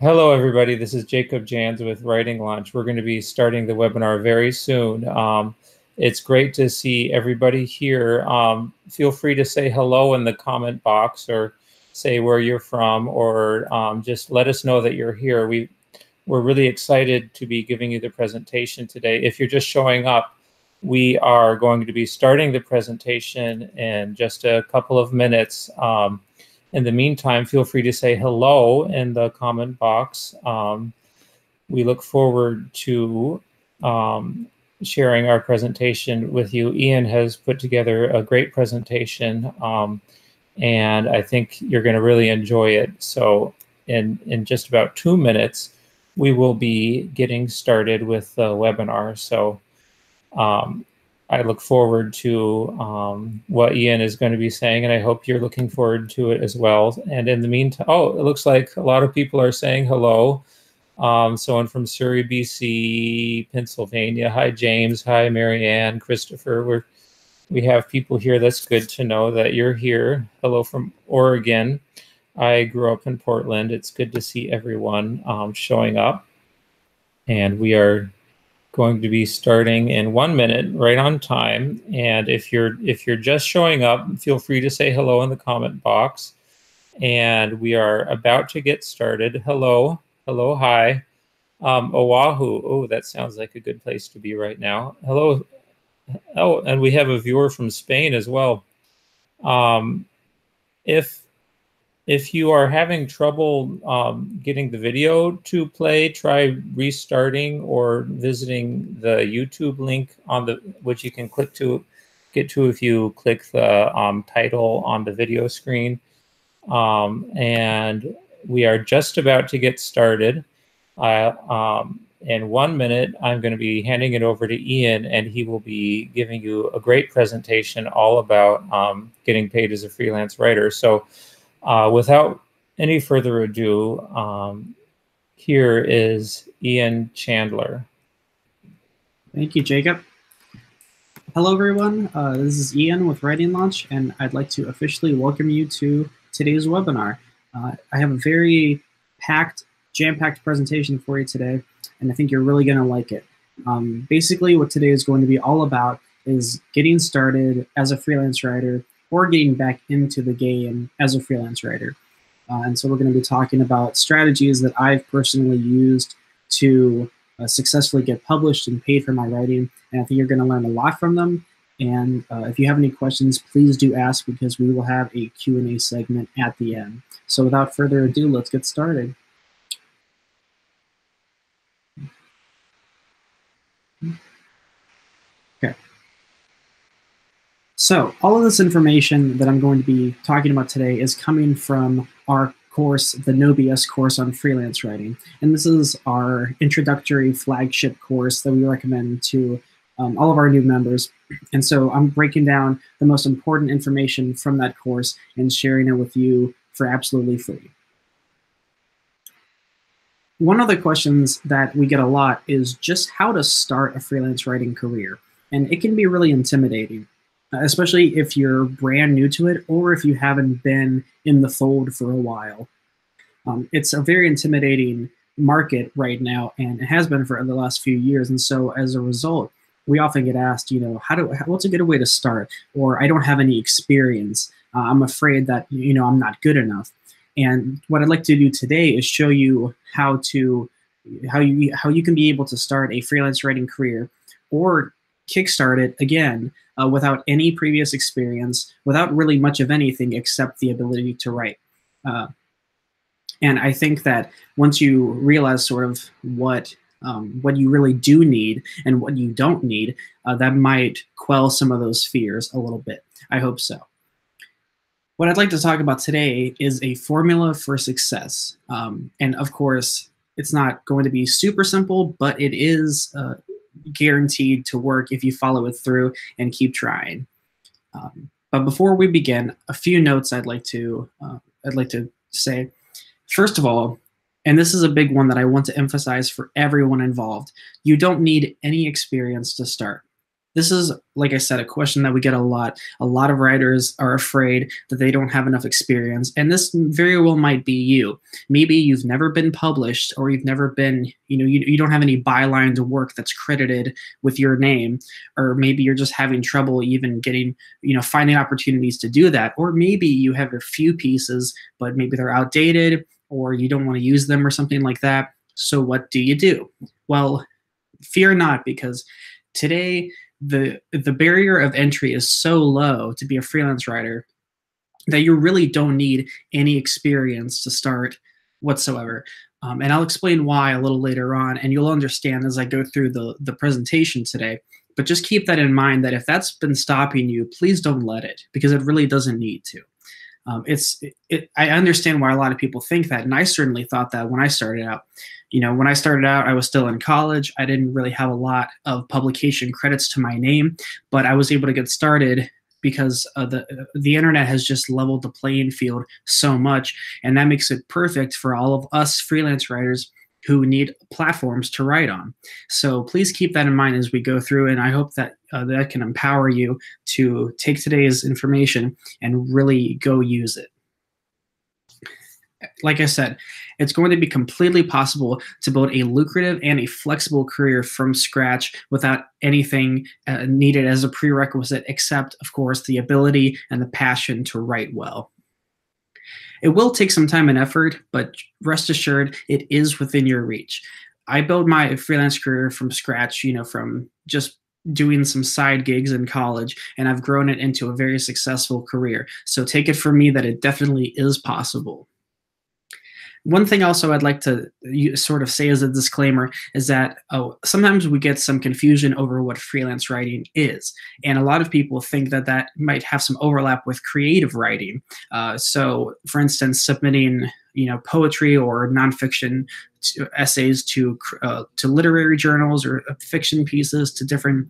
Hello, everybody. This is Jacob Jans with Writing Launch. We're going to be starting the webinar very soon. It's great to see everybody here. Feel free to say hello in the comment box or say where you're from, or just let us know that you're here. We're really excited to be giving you the presentation today. If you're just showing up, we are going to be starting the presentation in just a couple of minutes. In the meantime, feel free to say hello in the comment box. We look forward to sharing our presentation with you. Ian has put together a great presentation, and I think you're going to really enjoy it. So in just about 2 minutes, we will be getting started with the webinar. So I look forward to what Ian is going to be saying, and I hope you're looking forward to it as well. And in the meantime, oh, it looks like a lot of people are saying hello. Someone from Surrey, BC, Pennsylvania. Hi, James. Hi, Marianne, Christopher. We have people here. That's good to know that you're here. Hello from Oregon. I grew up in Portland. It's good to see everyone showing up. And we are going to be starting in 1 minute, right on time. And if you're just showing up, feel free to say hello in the comment box. And we are about to get started. Hello, hi. Oahu. Oh, that sounds like a good place to be right now. Hello. Oh, and we have a viewer from Spain as well. If you are having trouble getting the video to play, try restarting or visiting the YouTube link which you can get to if you click the title on the video screen. And we are just about to get started. In 1 minute, I'm going to be handing it over to Ian, and he will be giving you a great presentation all about getting paid as a freelance writer. So without any further ado, here is Ian Chandler. Thank you, Jacob. Hello, everyone. This is Ian with Writing Launch, and I'd like to officially welcome you to today's webinar. I have a very jam-packed presentation for you today, and I think you're really going to like it. Basically, what today is going to be all about is getting started as a freelance writer or getting back into the game as a freelance writer. And so we're going to be talking about strategies that I've personally used to successfully get published and paid for my writing. And I think you're going to learn a lot from them. And if you have any questions, please do ask, because we will have a Q&A segment at the end. So without further ado, let's get started. Okay. So all of this information that I'm going to be talking about today is coming from our course, the No BS course on freelance writing. And this is our introductory flagship course that we recommend to all of our new members. And so I'm breaking down the most important information from that course and sharing it with you for absolutely free. One of the questions that we get a lot is just how to start a freelance writing career. And it can be really intimidating, especially if you're brand new to it or if you haven't been in the fold for a while. It's a very intimidating market right now, and it has been for the last few years. And so as a result, we often get asked, what's a good way to start? Or I don't have any experience. I'm afraid that, I'm not good enough. And what I'd like to do today is show you how you can be able to start a freelance writing career or kickstart it again without any previous experience, without really much of anything except the ability to write. And I think that once you realize sort of what you really do need and what you don't need, that might quell some of those fears a little bit. I hope so. What I'd like to talk about today is a formula for success. And of course, it's not going to be super simple, but it is guaranteed to work if you follow it through and keep trying. But before we begin, a few notes I'd like to say. First of all, and this is a big one that I want to emphasize for everyone involved, you don't need any experience to start. This is, like I said, a question that we get a lot. A lot of writers are afraid that they don't have enough experience, and this very well might be you. Maybe you've never been published, or you've never been, you don't have any byline to work that's credited with your name, or maybe you're just having trouble even getting, finding opportunities to do that, or maybe you have a few pieces, but maybe they're outdated, or you don't want to use them or something like that. So what do? Well, fear not, because today the barrier of entry is so low to be a freelance writer that you really don't need any experience to start whatsoever. And I'll explain why a little later on, and you'll understand as I go through the presentation today. But just keep that in mind, that if that's been stopping you, please don't let it, because it really doesn't need to. I understand why a lot of people think that, and I certainly thought that when I started out. When I started out, I was still in college. I didn't really have a lot of publication credits to my name, but I was able to get started because the internet has just leveled the playing field so much, and that makes it perfect for all of us freelance writers who need platforms to write on. So please keep that in mind as we go through, and I hope that that can empower you to take today's information and really go use it. Like I said, it's going to be completely possible to build a lucrative and a flexible career from scratch without anything needed as a prerequisite, except, of course, the ability and the passion to write well. It will take some time and effort, but rest assured, it is within your reach. I built my freelance career from scratch, from just doing some side gigs in college, and I've grown it into a very successful career. So take it from me that it definitely is possible. One thing also I'd like to sort of say as a disclaimer is that sometimes we get some confusion over what freelance writing is. And a lot of people think that that might have some overlap with creative writing. So, for instance, submitting poetry or nonfiction essays to literary journals, or fiction pieces to different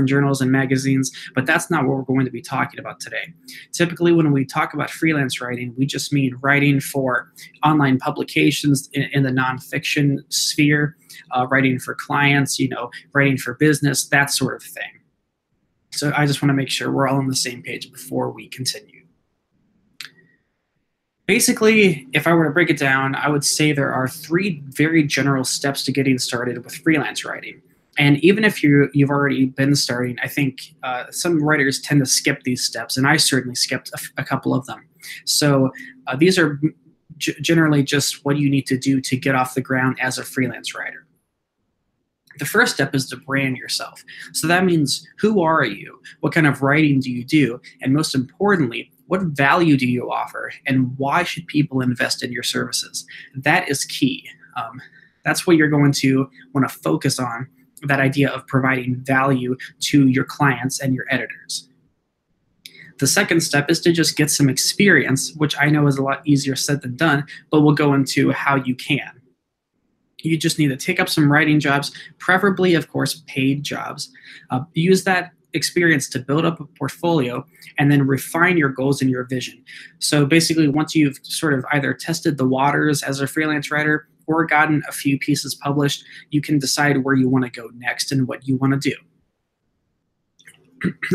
journals and magazines. But that's not what we're going to be talking about today. Typically, when we talk about freelance writing, we just mean writing for online publications in the nonfiction sphere, writing for clients, writing for business, that sort of thing. So I just want to make sure we're all on the same page before we continue. Basically, if I were to break it down, I would say there are 3 very general steps to getting started with freelance writing. And even if you've already been starting, I think some writers tend to skip these steps, and I certainly skipped a couple of them. So these are generally just what you need to do to get off the ground as a freelance writer. The first step is to brand yourself. So that means, who are you? What kind of writing do you do? And most importantly, what value do you offer? And why should people invest in your services? That is key. That's what you're going to want to focus on, that idea of providing value to your clients and your editors. The second step is to just get some experience, which I know is a lot easier said than done, but we'll go into how you can. You just need to take up some writing jobs, preferably, of course, paid jobs. Use that experience to build up a portfolio, and then refine your goals and your vision. So basically, once you've sort of either tested the waters as a freelance writer or gotten a few pieces published, you can decide where you want to go next and what you want to do.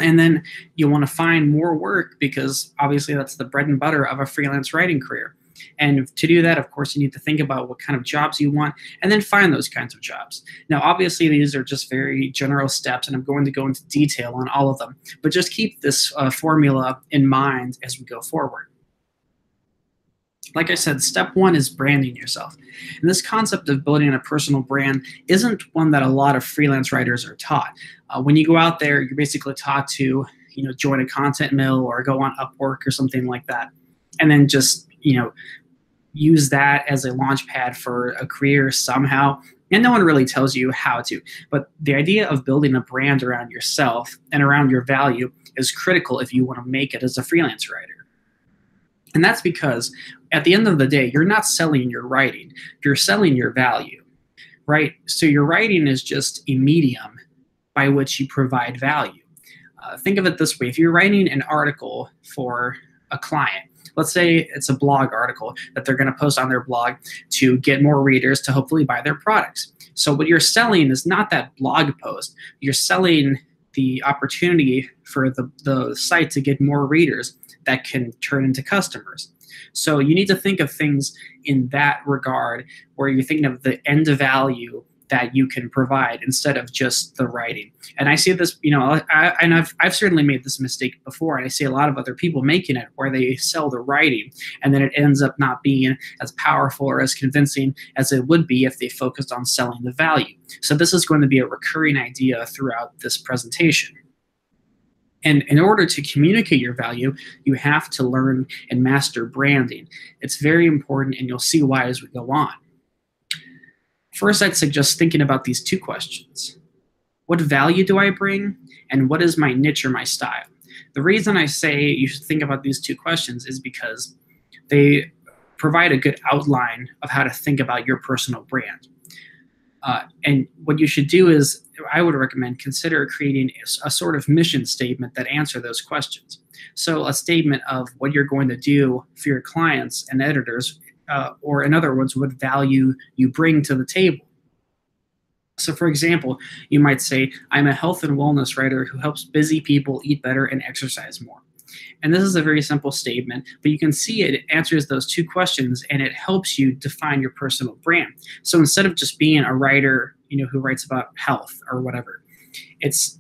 And then you want to find more work, because obviously that's the bread and butter of a freelance writing career. And to do that, of course, you need to think about what kind of jobs you want, and then find those kinds of jobs. Now, obviously, these are just very general steps, and I'm going to go into detail on all of them. But just keep this formula in mind as we go forward. Like I said, step 1 is branding yourself. And this concept of building a personal brand isn't one that a lot of freelance writers are taught. When you go out there, you're basically taught to, join a content mill or go on Upwork or something like that, and then just use that as a launch pad for a career somehow. And no one really tells you how to. But the idea of building a brand around yourself and around your value is critical if you want to make it as a freelance writer. And that's because at the end of the day, you're not selling your writing, you're selling your value, right? So your writing is just a medium by which you provide value. Think of it this way. If you're writing an article for a client, let's say it's a blog article that they're going to post on their blog to get more readers to hopefully buy their products. So what you're selling is not that blog post. You're selling the opportunity for the site to get more readers that can turn into customers. So you need to think of things in that regard, where you're thinking of the end value that you can provide instead of just the writing. And I see this, I've certainly made this mistake before, and I see a lot of other people making it, where they sell the writing and then it ends up not being as powerful or as convincing as it would be if they focused on selling the value. So this is going to be a recurring idea throughout this presentation. And in order to communicate your value, you have to learn and master branding. It's very important, and you'll see why as we go on. First, I'd suggest thinking about these two questions. What value do I bring, and what is my niche or my style? The reason I say you should think about these two questions is because they provide a good outline of how to think about your personal brand. And what you should do is, I would recommend, consider creating a sort of mission statement that answer those questions. So a statement of what you're going to do for your clients and editors, or in other words, what value you bring to the table. So for example, you might say, I'm a health and wellness writer who helps busy people eat better and exercise more. And this is a very simple statement, but you can see it answers those two questions, and it helps you define your personal brand. So instead of just being a writer, who writes about health or whatever,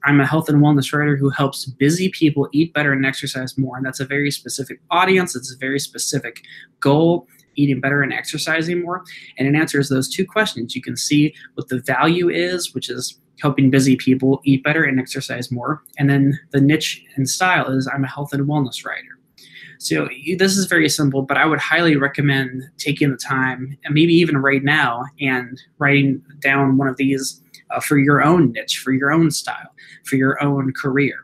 I'm a health and wellness writer who helps busy people eat better and exercise more. And that's a very specific audience. It's a very specific goal, eating better and exercising more. And it answers those two questions. You can see what the value is, which is helping busy people eat better and exercise more. And then the niche and style is, I'm a health and wellness writer. So this is very simple, but I would highly recommend taking the time, and maybe even right now, and writing down one of these for your own niche, for your own style, for your own career.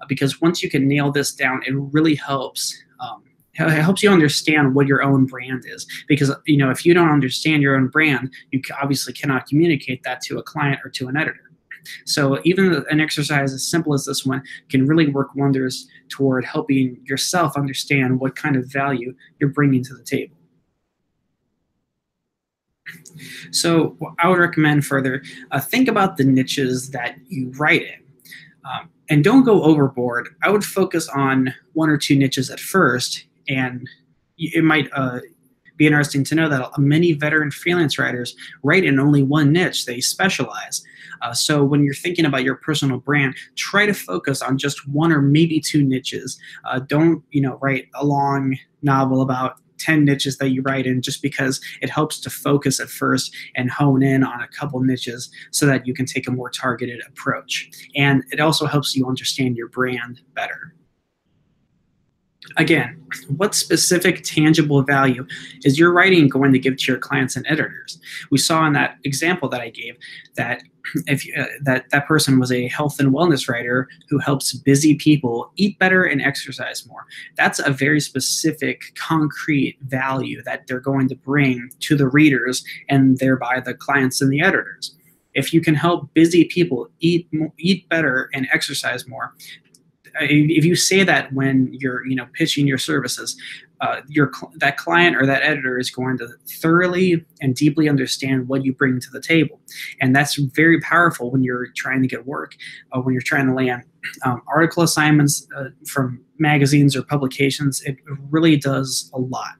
Because once you can nail this down, it really helps. It helps you understand what your own brand is. Because if you don't understand your own brand, you obviously cannot communicate that to a client or to an editor. So even an exercise as simple as this one can really work wonders toward helping yourself understand what kind of value you're bringing to the table. So I would recommend further, think about the niches that you write in. And don't go overboard. I would focus on one or two niches at first, and it might be interesting to know that many veteran freelance writers write in only one niche. They specialize. So when you're thinking about your personal brand, try to focus on just one or maybe two niches. Don't write a long novel about 10 niches that you write in, just because it helps to focus at first and hone in on a couple niches so that you can take a more targeted approach. And it also helps you understand your brand better. Again, what specific tangible value is your writing going to give to your clients and editors? We saw in that example that I gave that if that person was a health and wellness writer who helps busy people eat better and exercise more. That's a very specific, concrete value that they're going to bring to the readers and thereby the clients and the editors. If you can help busy people eat better and exercise more, if you say that when you're pitching your services, that client or that editor is going to thoroughly and deeply understand what you bring to the table. And that's very powerful when you're trying to get work, when you're trying to land article assignments from magazines or publications. It really does a lot.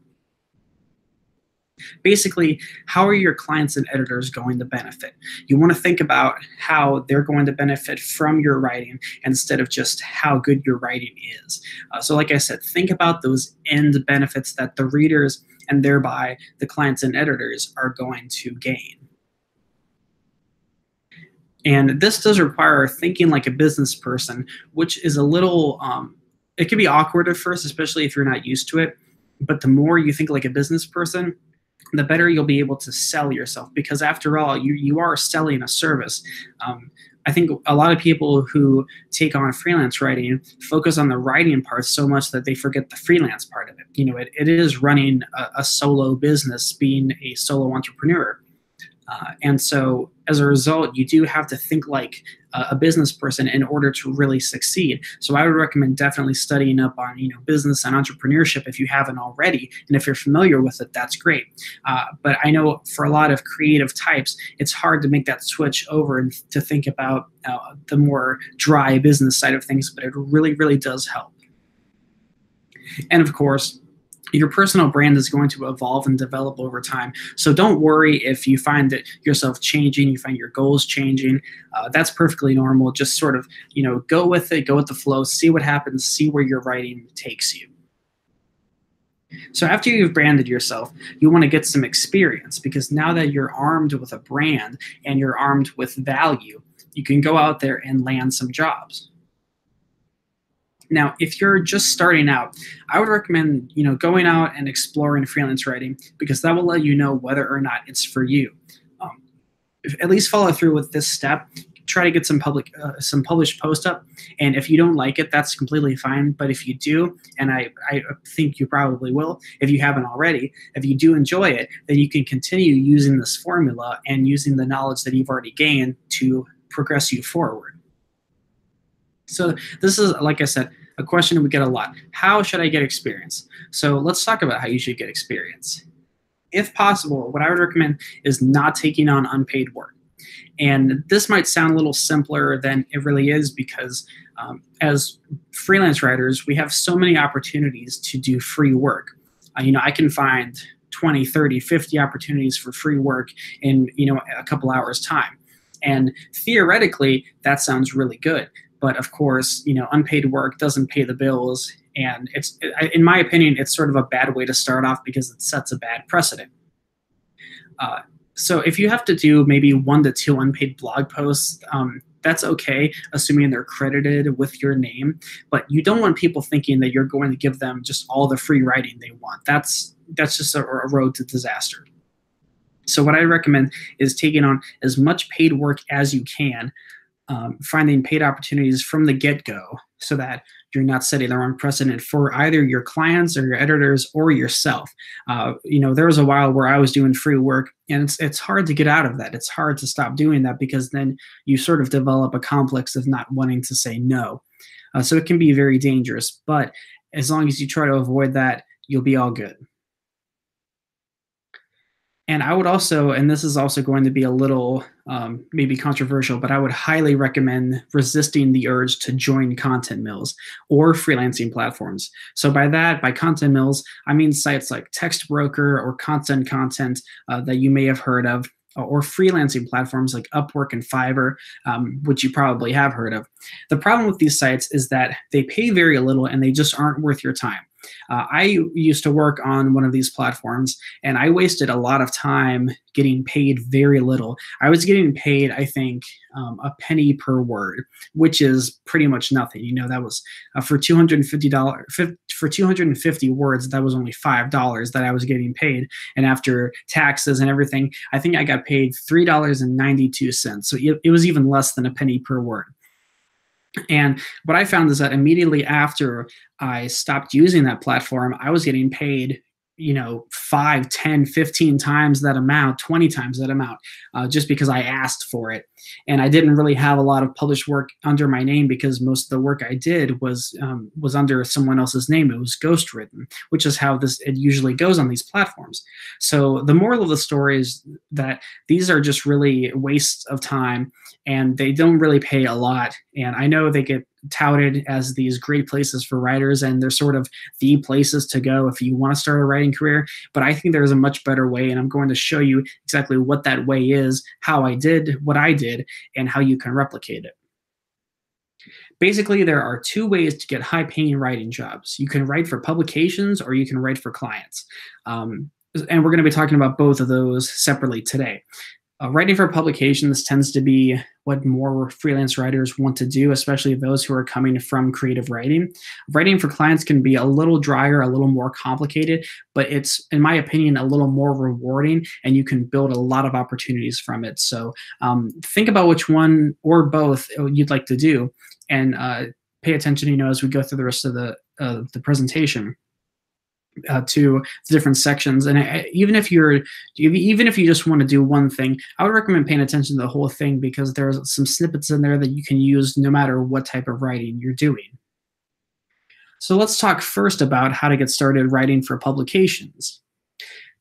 Basically, how are your clients and editors going to benefit? You want to think about how they're going to benefit from your writing instead of just how good your writing is. So like I said, think about those end benefits that the readers and thereby the clients and editors are going to gain. And this does require thinking like a business person, which is a little, it can be awkward at first, especially if you're not used to it. But the more you think like a business person, the better you'll be able to sell yourself, because after all, you are selling a service. I think a lot of people who take on freelance writing focus on the writing part so much that they forget the freelance part of it. It is running a solo business, being a solo entrepreneur. And so as a result, you do have to think like a business person in order to really succeed. So I would recommend definitely studying up on business and entrepreneurship if you haven't already. And if you're familiar with it, that's great. But I know for a lot of creative types, it's hard to make that switch over and to think about the more dry business side of things, but it really, really does help. And of course, your personal brand is going to evolve and develop over time. So don't worry if you find that yourself changing, you find your goals changing. That's perfectly normal. Just sort of, go with it, go with the flow, see what happens, see where your writing takes you. So after you've branded yourself, you want to get some experience, because now that you're armed with a brand and you're armed with value, you can go out there and land some jobs. Now, if you're just starting out, I would recommend, going out and exploring freelance writing, because that will let you know whether or not it's for you. At least follow through with this step. Try to get some published post up, and if you don't like it, that's completely fine. But if you do, and I think you probably will, if you haven't already, if you do enjoy it, then you can continue using this formula and using the knowledge that you've already gained to progress you forward. So this is, like I said, a question we get a lot. How should I get experience? So let's talk about how you should get experience. If possible, what I would recommend is not taking on unpaid work. And this might sound a little simpler than it really is, because as freelance writers, we have so many opportunities to do free work. I can find 20, 30, 50 opportunities for free work in a couple hours time. And theoretically, that sounds really good. But of course, unpaid work doesn't pay the bills. And in my opinion, it's sort of a bad way to start off, because it sets a bad precedent. So if you have to do maybe 1 to 2 unpaid blog posts, that's okay, assuming they're credited with your name. But you don't want people thinking that you're going to give them just all the free writing they want. That's just a road to disaster. So what I recommend is taking on as much paid work as you can, finding paid opportunities from the get-go, so that you're not setting the wrong precedent for either your clients or your editors or yourself. There was a while where I was doing free work, and it's hard to get out of that. It's hard to stop doing that, because then you sort of develop a complex of not wanting to say no. So it can be very dangerous, but as long as you try to avoid that, you'll be all good. And I would also, and this is also going to be a little maybe controversial, but I would highly recommend resisting the urge to join content mills or freelancing platforms. So by content mills, I mean sites like Textbroker or Content that you may have heard of, or freelancing platforms like Upwork and Fiverr, which you probably have heard of. The problem with these sites is that they pay very little and they just aren't worth your time. I used to work on one of these platforms, and I wasted a lot of time getting paid very little. I was getting paid, I think, a penny per word, which is pretty much nothing. That was for $250 for 250 words. That was only $5 that I was getting paid, and after taxes and everything, I think I got paid $3.92. So it was even less than a penny per word. And what I found is that immediately after I stopped using that platform, I was getting paid, 5, 10, 15 times that amount, 20 times that amount, just because I asked for it. And I didn't really have a lot of published work under my name, because most of the work I did was under someone else's name. It was ghostwritten, which is how it usually goes on these platforms. So the moral of the story is that these are just really wastes of time, and they don't really pay a lot. And I know they get touted as these great places for writers, and they're sort of the places to go if you want to start a writing career. But I think there's a much better way, and I'm going to show you exactly what that way is, how I did what I did, and how you can replicate it. Basically, there are 2 ways to get high-paying writing jobs. You can write for publications, or you can write for clients. And we're going to be talking about both of those separately today. Writing for publications tends to be what more freelance writers want to do, especially those who are coming from creative writing. Writing for clients can be a little drier, a little more complicated, but it's, in my opinion, a little more rewarding, and you can build a lot of opportunities from it. So think about which one or both you'd like to do, and pay attention, as we go through the rest of the presentation. to different sections. And even if you just want to do one thing, I would recommend paying attention to the whole thing, because there's some snippets in there that you can use no matter what type of writing you're doing. So let's talk first about how to get started writing for publications.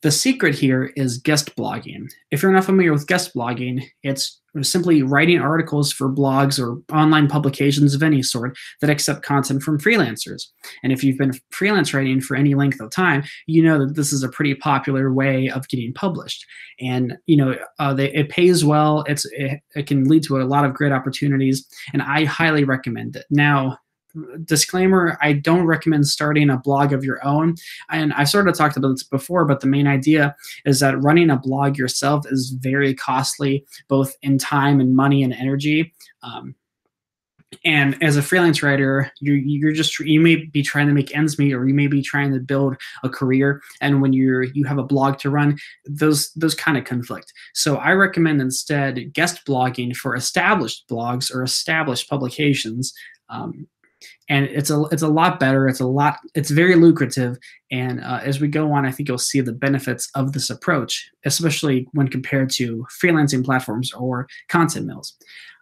The secret here is guest blogging. If you're not familiar with guest blogging, it's simply writing articles for blogs or online publications of any sort that accept content from freelancers. And if you've been freelance writing for any length of time, you know that this is a pretty popular way of getting published. And it pays well. It can lead to a lot of great opportunities, and I highly recommend it. Now, disclaimer, I don't recommend starting a blog of your own. And I sort of talked about this before, but the main idea is that running a blog yourself is very costly, both in time and money and energy. And as a freelance writer, you may be trying to make ends meet, or you may be trying to build a career. And when you have a blog to run, those kind of conflict. So I recommend instead guest blogging for established blogs or established publications. And it's a lot better. It's very lucrative. And as we go on, I think you'll see the benefits of this approach, especially when compared to freelancing platforms or content mills.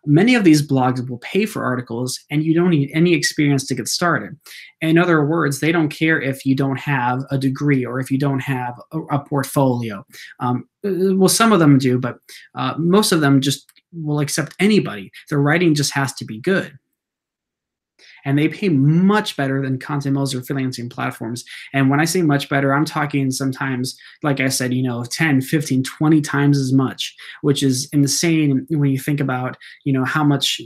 Many of these blogs will pay for articles, and you don't need any experience to get started. In other words, they don't care if you don't have a degree or if you don't have a portfolio. Well, some of them do, but most of them just will accept anybody. Their writing just has to be good. And they pay much better than content mills or freelancing platforms. And when I say much better, I'm talking sometimes, like I said, 10, 15, 20 times as much, which is insane when you think about, how much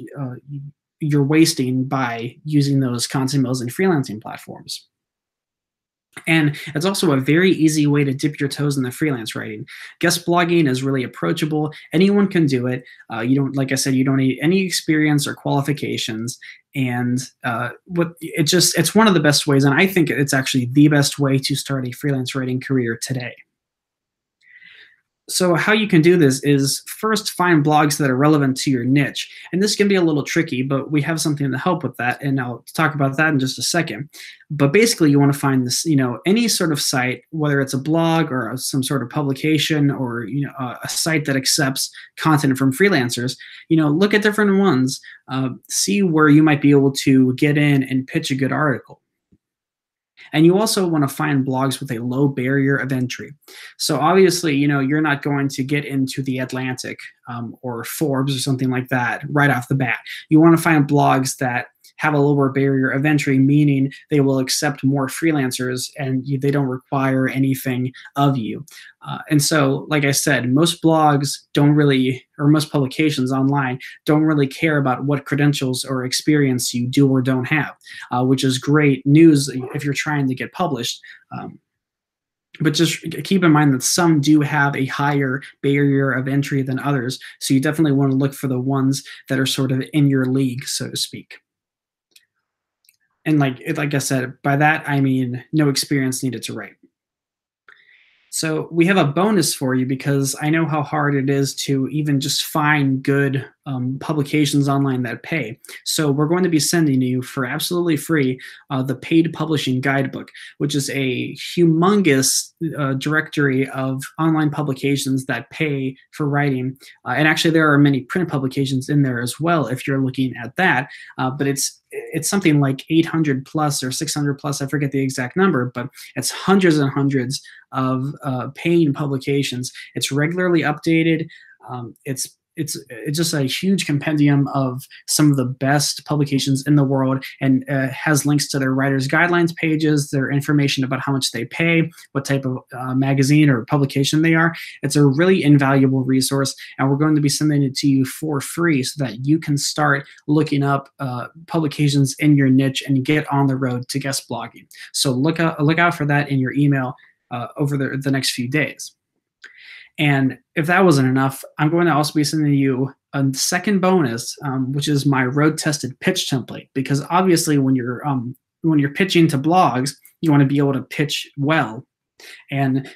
you're wasting by using those content mills and freelancing platforms. And it's also a very easy way to dip your toes in the freelance writing. Guest blogging is really approachable. Anyone can do it. Like I said, you don't need any experience or qualifications. And it's one of the best ways, and I think it's actually the best way to start a freelance writing career today. So how you can do this is first find blogs that are relevant to your niche. And this can be a little tricky, but we have something to help with that. And I'll talk about that in just a second. But basically you want to find this, any sort of site, whether it's a blog or some sort of publication or, a site that accepts content from freelancers, look at different ones, see where you might be able to get in and pitch a good article. And you also want to find blogs with a low barrier of entry. So obviously, you're not going to get into The Atlantic or Forbes or something like that right off the bat. You want to find blogs that have a lower barrier of entry, meaning they will accept more freelancers and they don't require anything of you. And so, like I said, most blogs most publications online don't really care about what credentials or experience you do or don't have, which is great news if you're trying to get published. But just keep in mind that some do have a higher barrier of entry than others. So you definitely want to look for the ones that are sort of in your league, so to speak. And like I said, by that, I mean no experience needed to write. So we have a bonus for you, because I know how hard it is to even just find good publications online that pay. So we're going to be sending you for absolutely free the Paid Publishing Guidebook, which is a humongous directory of online publications that pay for writing. And actually, there are many print publications in there as well, if you're looking at that. But it's something like 800 plus or 600 plus, I forget the exact number, but it's hundreds and hundreds of paying publications. It's regularly updated. It's just a huge compendium of some of the best publications in the world, and has links to their writers' guidelines pages, their information about how much they pay, what type of magazine or publication they are. It's a really invaluable resource, and we're going to be sending it to you for free so that you can start looking up publications in your niche and get on the road to guest blogging. So look out for that in your email over the next few days. And if that wasn't enough, I'm going to also be sending you a second bonus, which is my road-tested pitch template. Because obviously, when you're pitching to blogs, you want to be able to pitch well. And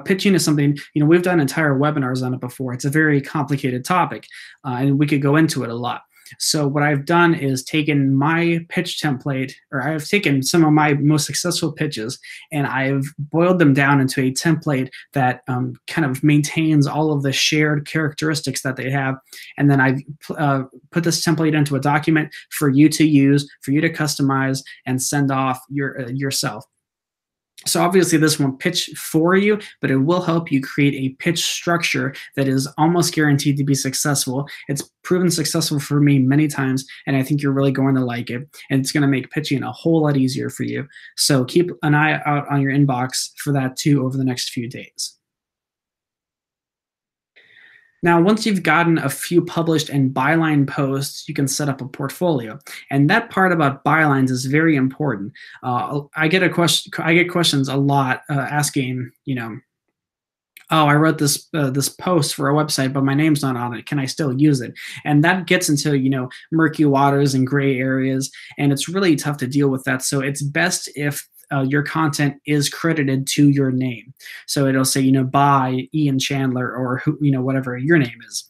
pitching is something, we've done entire webinars on it before. It's a very complicated topic, and we could go into it a lot. So what I've done is taken my pitch template, or I've taken some of my most successful pitches, and I've boiled them down into a template that kind of maintains all of the shared characteristics that they have. And then I've put this template into a document for you to use, for you to customize and send off yourself. So obviously this won't pitch for you, but it will help you create a pitch structure that is almost guaranteed to be successful. It's proven successful for me many times, and I think you're really going to like it. And it's going to make pitching a whole lot easier for you. So keep an eye out on your inbox for that too over the next few days. Now, once you've gotten a few published and byline posts, you can set up a portfolio. And that part about bylines is very important. I get questions a lot asking, oh, I wrote this post for a website, but my name's not on it. Can I still use it? And that gets into murky waters and gray areas, and it's really tough to deal with that. So it's best if your content is credited to your name. So it'll say, by Ian Chandler, or whatever your name is.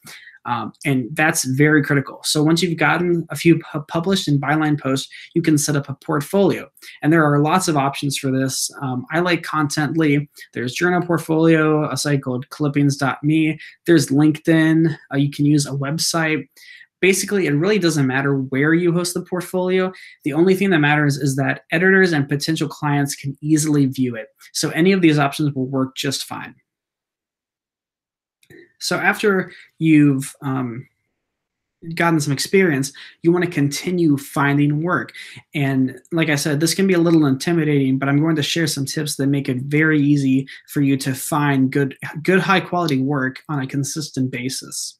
And that's very critical. So once you've gotten a few published and byline posts, you can set up a portfolio. And there are lots of options for this. I like Contently. There's Journal Portfolio, a site called clippings.me. There's LinkedIn. You can use a website. Basically, it really doesn't matter where you host the portfolio. The only thing that matters is that editors and potential clients can easily view it. So any of these options will work just fine. So after you've gotten some experience, you want to continue finding work. And like I said, this can be a little intimidating, but I'm going to share some tips that make it very easy for you to find good high quality work on a consistent basis.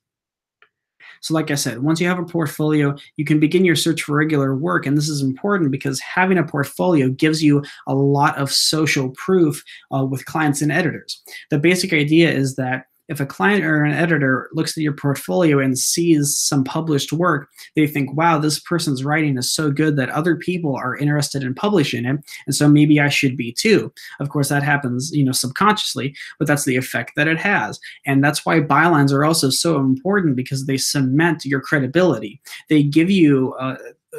So like I said, once you have a portfolio, you can begin your search for regular work. And this is important because having a portfolio gives you a lot of social proof with clients and editors. The basic idea is that if a client or an editor looks at your portfolio and sees some published work, they think, wow, this person's writing is so good that other people are interested in publishing it, and so maybe I should be too. Of course, that happens, subconsciously, but that's the effect that it has. And that's why bylines are also so important, because they cement your credibility. They give you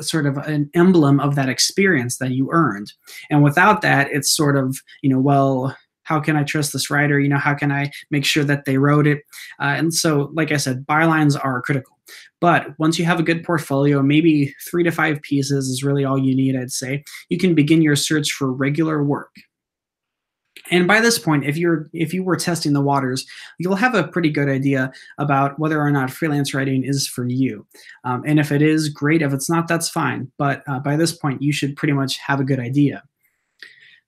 sort of an emblem of that experience that you earned. And without that, it's sort of, well, how can I trust this writer? How can I make sure that they wrote it? And so, like I said, bylines are critical. But once you have a good portfolio, maybe 3 to 5 pieces is really all you need, I'd say, you can begin your search for regular work. And by this point, if you were testing the waters, you'll have a pretty good idea about whether or not freelance writing is for you. And if it is, great. If it's not, that's fine. But by this point, you should pretty much have a good idea.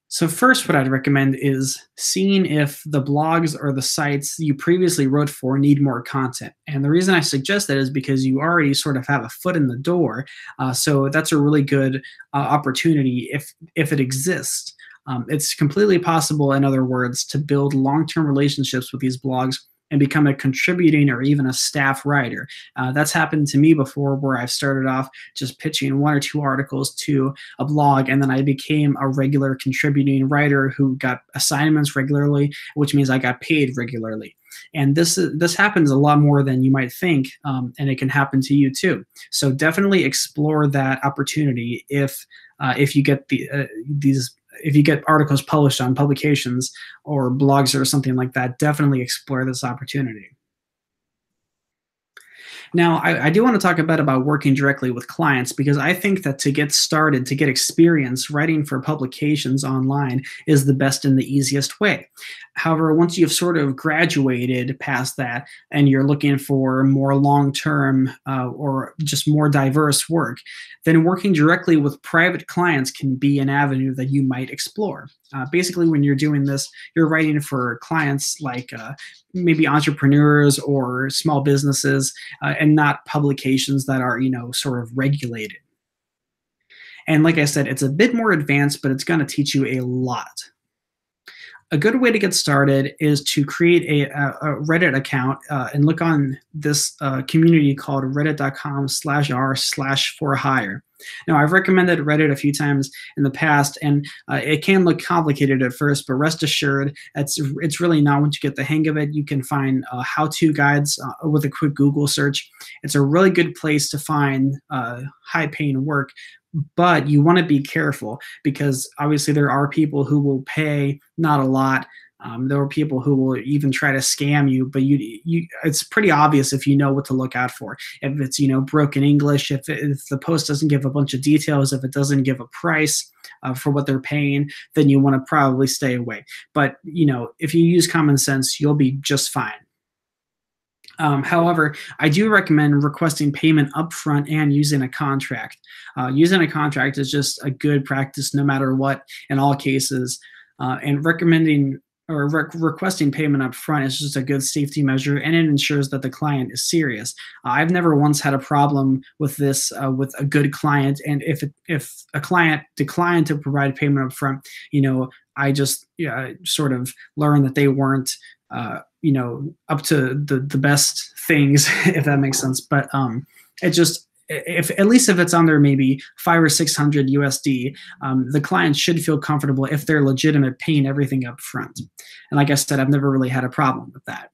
So first, what I'd recommend is seeing if the blogs or the sites you previously wrote for need more content. And the reason I suggest that is because you already sort of have a foot in the door. So that's a really good opportunity if it exists. It's completely possible, in other words, to build long-term relationships with these blogs and become a contributing or even a staff writer. That's happened to me before, where I've started off just pitching 1 or 2 articles to a blog, and then I became a regular contributing writer who got assignments regularly, which means I got paid regularly. And this happens a lot more than you might think, and it can happen to you too. So definitely explore that opportunity if you get if you get articles published on publications or blogs or something like that. Definitely explore this opportunity. Now, I do want to talk a bit about working directly with clients, because I think that to get started, to get experience writing for publications online is the best and the easiest way. However, once you've sort of graduated past that and you're looking for more long-term or just more diverse work, then working directly with private clients can be an avenue that you might explore. Basically, when you're doing this, you're writing for clients like maybe entrepreneurs or small businesses, and not publications that are, sort of regulated. And like I said, it's a bit more advanced, but it's going to teach you a lot. A good way to get started is to create a Reddit account and look on this community called reddit.com/r/for-hire. Now, I've recommended Reddit a few times in the past, and it can look complicated at first, but rest assured, it's really not. Once you get the hang of it, you can find how-to guides with a quick Google search. It's a really good place to find high-paying work, but you want to be careful because obviously there are people who will pay not a lot. There are people who will even try to scam you, but it's pretty obvious if you know what to look out for. If it's broken English, if the post doesn't give a bunch of details, if it doesn't give a price for what they're paying, then you want to probably stay away. But if you use common sense, you'll be just fine. However, I do recommend requesting payment upfront and using a contract. Using a contract is just a good practice no matter what in all cases, and recommending or requesting payment up front is just a good safety measure, and it ensures that the client is serious. I've never once had a problem with this with a good client, and if a client declined to provide payment up front, I just sort of learned that they weren't up to the best things, if that makes sense. But it just, if at least if it's under maybe 500 or 600 USD, the client should feel comfortable if they're legitimate paying everything up front. And like I said, I've never really had a problem with that.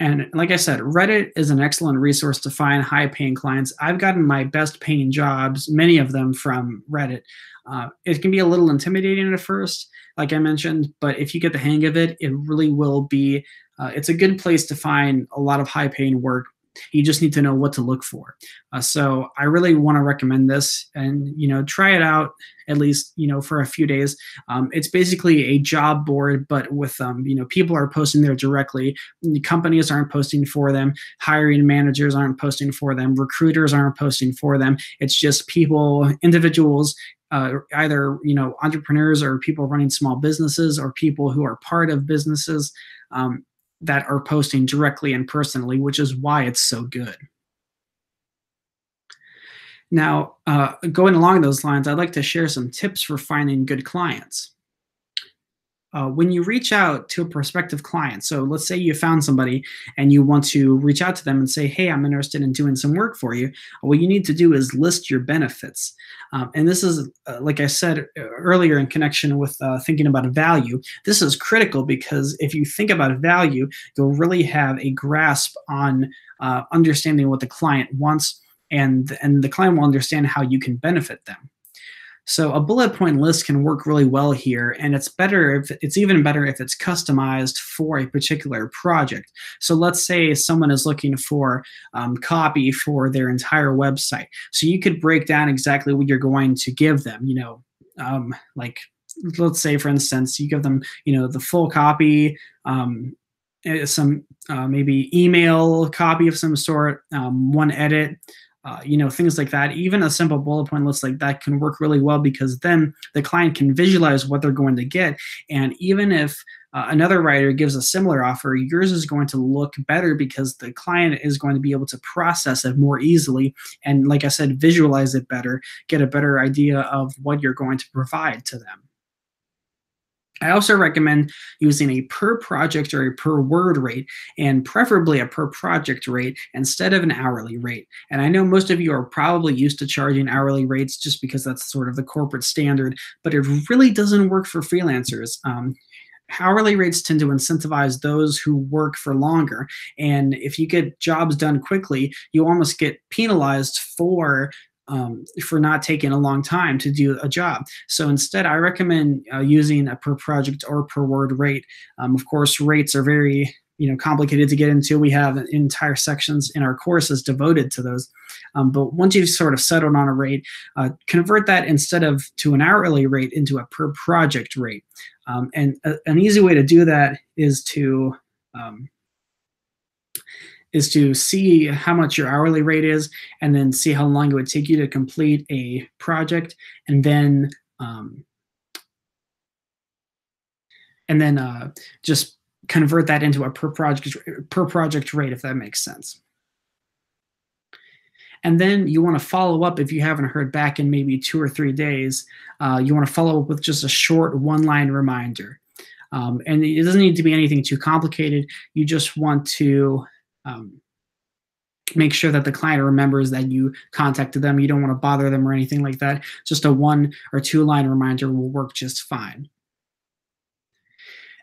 And like I said, Reddit is an excellent resource to find high-paying clients. I've gotten my best-paying jobs, many of them from Reddit. It can be a little intimidating at first, like I mentioned, but if you get the hang of it, it really will be, it's a good place to find a lot of high-paying work. You just need to know what to look for. So I really want to recommend this, and try it out at least for a few days. It's basically a job board, but with people are posting there directly. Companies aren't posting for them. Hiring managers aren't posting for them. Recruiters aren't posting for them. It's just people, individuals, either entrepreneurs or people running small businesses or people who are part of businesses that are posting directly and personally, which is why it's so good. Now, going along those lines, I'd like to share some tips for finding good clients. When you reach out to a prospective client, so let's say you found somebody and you want to reach out to them and say, hey, I'm interested in doing some work for you, what you need to do is list your benefits. And this is, like I said earlier in connection with thinking about value, this is critical because if you think about value, you'll really have a grasp on understanding what the client wants, and the client will understand how you can benefit them. So a bullet point list can work really well here, and it's even better if it's customized for a particular project. So let's say someone is looking for copy for their entire website. So you could break down exactly what you're going to give them, like let's say, for instance, you give them, the full copy, some maybe email copy of some sort, one edit, things like that. Even a simple bullet point list like that can work really well because then the client can visualize what they're going to get. And even if another writer gives a similar offer, yours is going to look better because the client is going to be able to process it more easily. And like I said, visualize it better, get a better idea of what you're going to provide to them. I also recommend using a per project or a per word rate, and preferably a per project rate instead of an hourly rate. And I know most of you are probably used to charging hourly rates just because that's sort of the corporate standard, but it really doesn't work for freelancers. Hourly rates tend to incentivize those who work for longer. And if you get jobs done quickly, you almost get penalized for not taking a long time to do a job. So instead, I recommend using a per project or per word rate. Of course, rates are very complicated to get into. We have entire sections in our courses devoted to those. But once you've sort of settled on a rate, convert that instead of to an hourly rate into a per project rate. And an easy way to do that is to see how much your hourly rate is, and then see how long it would take you to complete a project, and then just convert that into a per project rate, if that makes sense. And then you want to follow up if you haven't heard back in maybe 2 or 3 days. You want to follow up with just a short one-line reminder. And it doesn't need to be anything too complicated. You just want to make sure that the client remembers that you contacted them. You don't want to bother them or anything like that. Just a 1 or 2 line reminder will work just fine.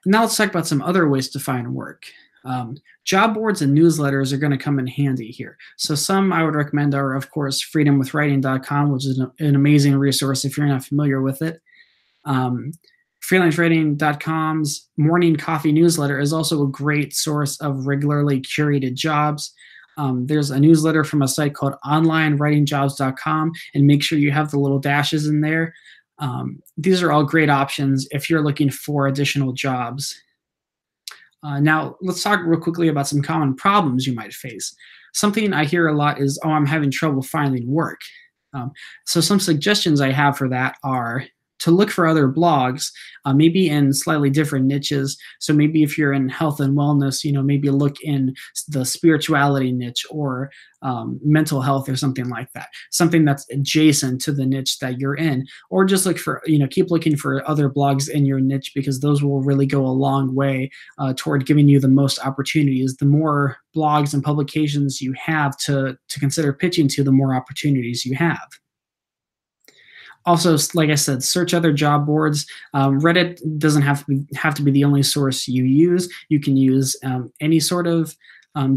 Now let's talk about some other ways to find work. Job boards and newsletters are going to come in handy here. So some I would recommend are, of course, freedomwithwriting.com, which is an amazing resource if you're not familiar with it. Freelancewriting.com's morning coffee newsletter is also a great source of regularly curated jobs. There's a newsletter from a site called onlinewritingjobs.com, and make sure you have the little dashes in there. These are all great options if you're looking for additional jobs. Now, let's talk real quickly about some common problems you might face. Something I hear a lot is, oh, I'm having trouble finding work. So some suggestions I have for that are to look for other blogs, maybe in slightly different niches. So maybe if you're in health and wellness, maybe look in the spirituality niche or mental health or something like that. Something that's adjacent to the niche that you're in. Or just look for, keep looking for other blogs in your niche, because those will really go a long way toward giving you the most opportunities. The more blogs and publications you have to consider pitching to, the more opportunities you have. Also, like I said, search other job boards. Reddit doesn't have to be the only source you use. You can use any sort of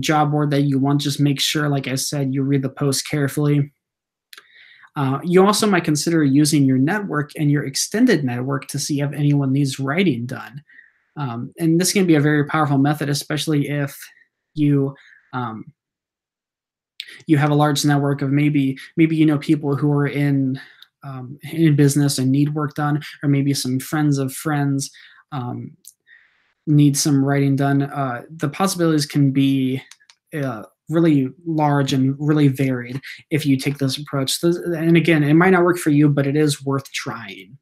job board that you want. Just make sure, like I said, you read the post carefully. You also might consider using your network and your extended network to see if anyone needs writing done. And this can be a very powerful method, especially if you have a large network of maybe people who are in business and need work done, or maybe some friends of friends need some writing done. The possibilities can be really large and really varied if you take this approach. And again, it might not work for you, but it is worth trying.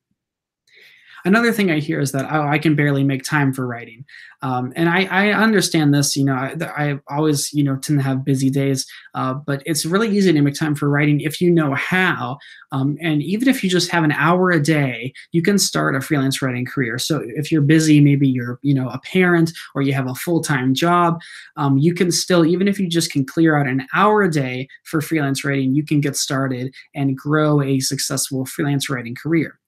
Another thing I hear is that, oh, I can barely make time for writing. And I understand this. I always, tend to have busy days, but it's really easy to make time for writing if you know how. And even if you just have an hour a day, you can start a freelance writing career. So if you're busy, maybe you're, a parent or you have a full-time job, you can still, even if you just can clear out an hour a day for freelance writing, you can get started and grow a successful freelance writing career.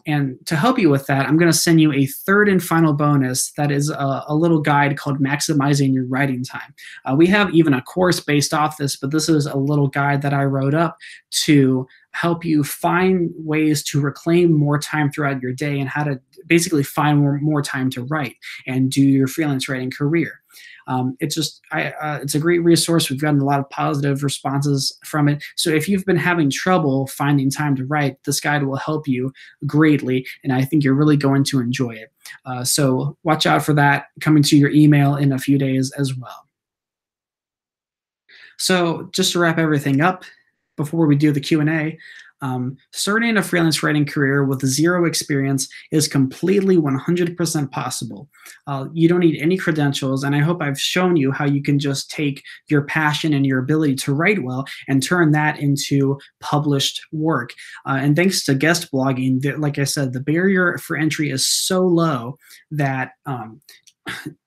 And to help you with that, I'm going to send you a third and final bonus that is a little guide called Maximizing Your Writing Time. We have even a course based off this, but this is a little guide that I wrote up to help you find ways to reclaim more time throughout your day and how to basically find more time to write and do your freelance writing career. It's a great resource. We've gotten a lot of positive responses from it. So if you've been having trouble finding time to write, this guide will help you greatly, and I think you're really going to enjoy it. So watch out for that coming to your email in a few days as well. So just to wrap everything up, before we do the Q&A, starting a freelance writing career with zero experience is completely 100% possible. You don't need any credentials, and I hope I've shown you how you can just take your passion and your ability to write well and turn that into published work. And thanks to guest blogging, like I said, the barrier for entry is so low that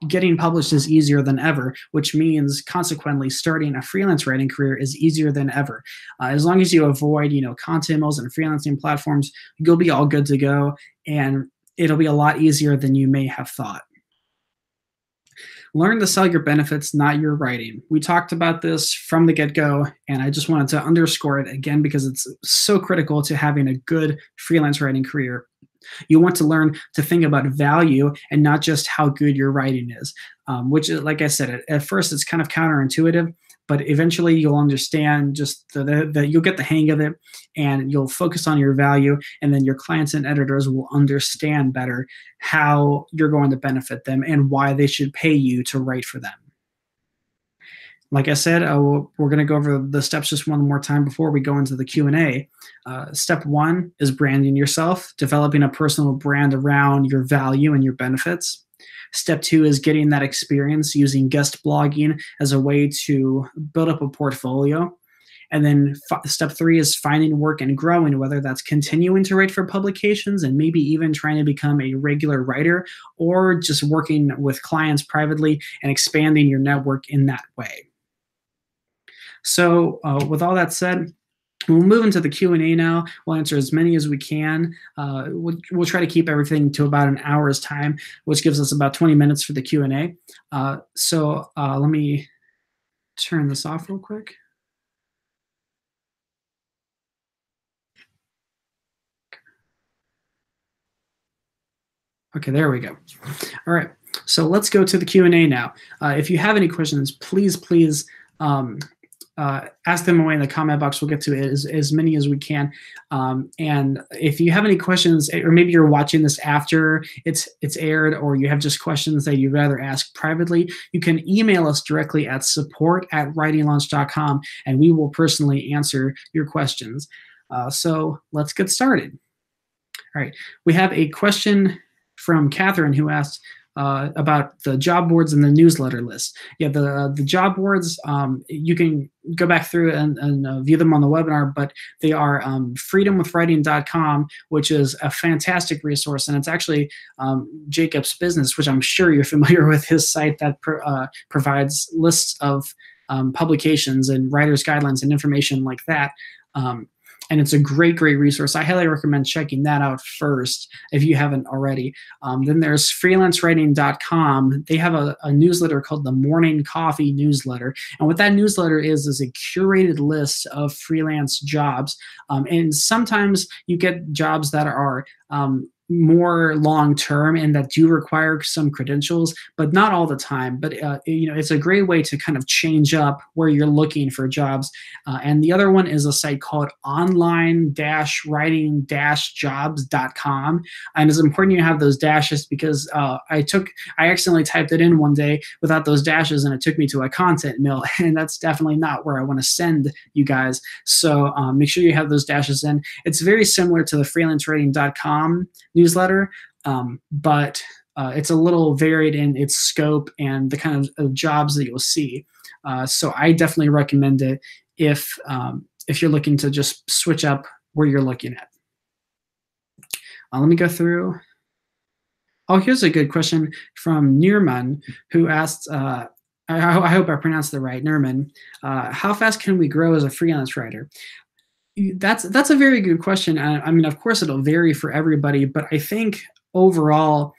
getting published is easier than ever, which means consequently starting a freelance writing career is easier than ever. As long as you avoid, content mills and freelancing platforms, you'll be all good to go, and it'll be a lot easier than you may have thought. Learn to sell your benefits, not your writing. We talked about this from the get-go, and I just wanted to underscore it again because it's so critical to having a good freelance writing career. You want to learn to think about value and not just how good your writing is, which, like I said, at first it's kind of counterintuitive, but eventually you'll understand just that you'll get the hang of it, and you'll focus on your value, and then your clients and editors will understand better how you're going to benefit them and why they should pay you to write for them. Like I said, we're going to go over the steps just one more time before we go into the Q&A. Step 1 is branding yourself, developing a personal brand around your value and your benefits. Step 2 is getting that experience using guest blogging as a way to build up a portfolio. And then step 3 is finding work and growing, whether that's continuing to write for publications and maybe even trying to become a regular writer, or just working with clients privately and expanding your network in that way. So with all that said, we'll move into the Q&A now. We'll answer as many as we can. We'll try to keep everything to about an hour's time, which gives us about 20 minutes for the Q&A. So let me turn this off real quick. Okay, there we go. All right, so let's go to the Q&A now. If you have any questions, please ask them away in the comment box. We'll get to as many as we can. And if you have any questions, or maybe you're watching this after it's aired, or you have just questions that you'd rather ask privately, you can email us directly at support@writinglaunch.com, and we will personally answer your questions. So let's get started. All right, we have a question from Catherine, who asked about the job boards and the newsletter list. Yeah, the job boards, you can go back through and view them on the webinar, but they are freedomwithwriting.com, which is a fantastic resource. And it's actually Jacob's business, which I'm sure you're familiar with, his site that provides lists of publications and writer's guidelines and information like that. And it's a great resource. I highly recommend checking that out first if you haven't already. Then there's freelancewriting.com. They have a newsletter called the Morning Coffee Newsletter. And what that newsletter is a curated list of freelance jobs. And sometimes you get jobs that are more long-term and that do require some credentials, but not all the time. But it's a great way to kind of change up where you're looking for jobs. And the other one is a site called online-writing-jobs.com. And it's important you have those dashes, because I accidentally typed it in one day without those dashes, and it took me to a content mill, and that's definitely not where I want to send you guys. So make sure you have those dashes in. It's very similar to the freelancewriting.com newsletter, but it's a little varied in its scope and the kind of jobs that you'll see. So I definitely recommend it if you're looking to just switch up where you're looking at. Let me go through. Oh, here's a good question from Nirman, who asked, I hope I pronounced it right, Nirman, how fast can we grow as a freelance writer? That's a very good question. I mean, of course, it'll vary for everybody, but I think overall,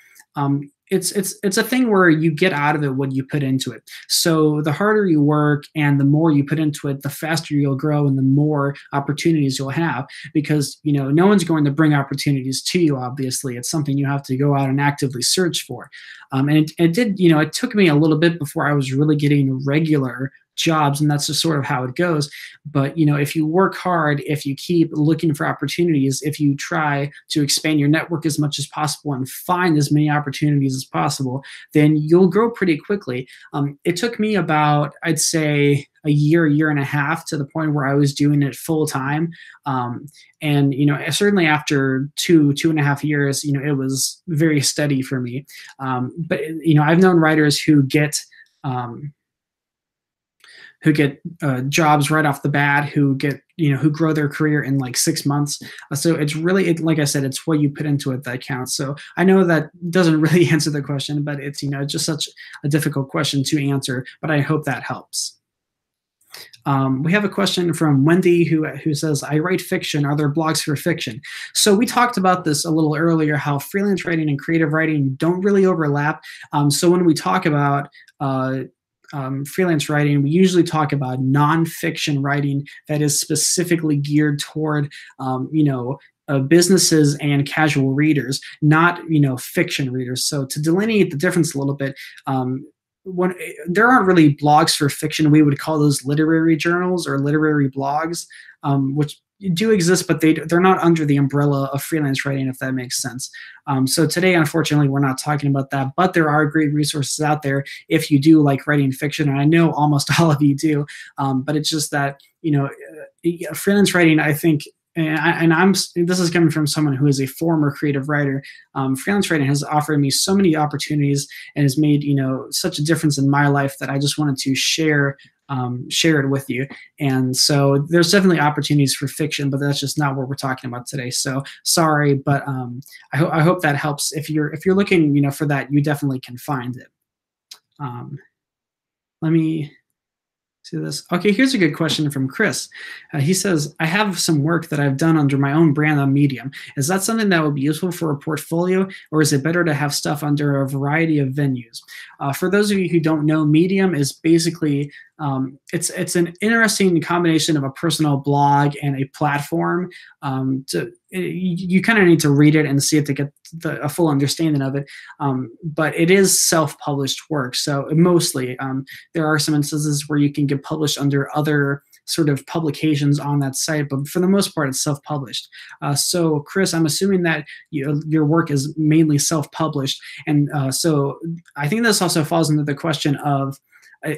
it's a thing where you get out of it what you put into it. So the harder you work and the more you put into it, the faster you'll grow and the more opportunities you'll have, because no one's going to bring opportunities to you. Obviously, it's something you have to go out and actively search for. And it took me a little bit before I was really getting regular jobs, and that's just sort of how it goes. But if you work hard, if you keep looking for opportunities, if you try to expand your network as much as possible and find as many opportunities as possible, then you'll grow pretty quickly. It took me about, I'd say, a year and a half to the point where I was doing it full time. And certainly after two and a half years, it was very steady for me. But I've known writers who get jobs right off the bat, who grow their career in like 6 months. So it's really, like I said, it's what you put into it that counts. So I know that doesn't really answer the question, but it's just such a difficult question to answer, but I hope that helps. We have a question from Wendy who says, I write fiction. Are there blogs for fiction? So we talked about this a little earlier, how freelance writing and creative writing don't really overlap. So when we talk about freelance writing, we usually talk about nonfiction writing that is specifically geared toward, businesses and casual readers, not, fiction readers. So to delineate the difference a little bit, there aren't really blogs for fiction. We would call those literary journals or literary blogs, which do exist, but they're not under the umbrella of freelance writing, if that makes sense. So today, unfortunately, we're not talking about that, but there are great resources out there if you do like writing fiction, and I know almost all of you do, but it's just that, freelance writing, I think, this is coming from someone who is a former creative writer. Freelance writing has offered me so many opportunities and has made, such a difference in my life that I just wanted to share it with you. And so there's definitely opportunities for fiction, but that's just not what we're talking about today. So sorry, but I hope that helps. If you're looking, for that, you definitely can find it. Let me See this? Okay, here's a good question from Chris. He says, I have some work that I've done under my own brand on Medium. Is that something that would be useful for a portfolio, or is it better to have stuff under a variety of venues? For those of you who don't know, Medium is basically it's an interesting combination of a personal blog and a platform. You kind of need to read it and see it to get a full understanding of it. But it is self-published work, so mostly there are some instances where you can get published under other sort of publications on that site, but for the most part, it's self-published. So, Chris, I'm assuming that your work is mainly self-published, and so I think this also falls into the question of,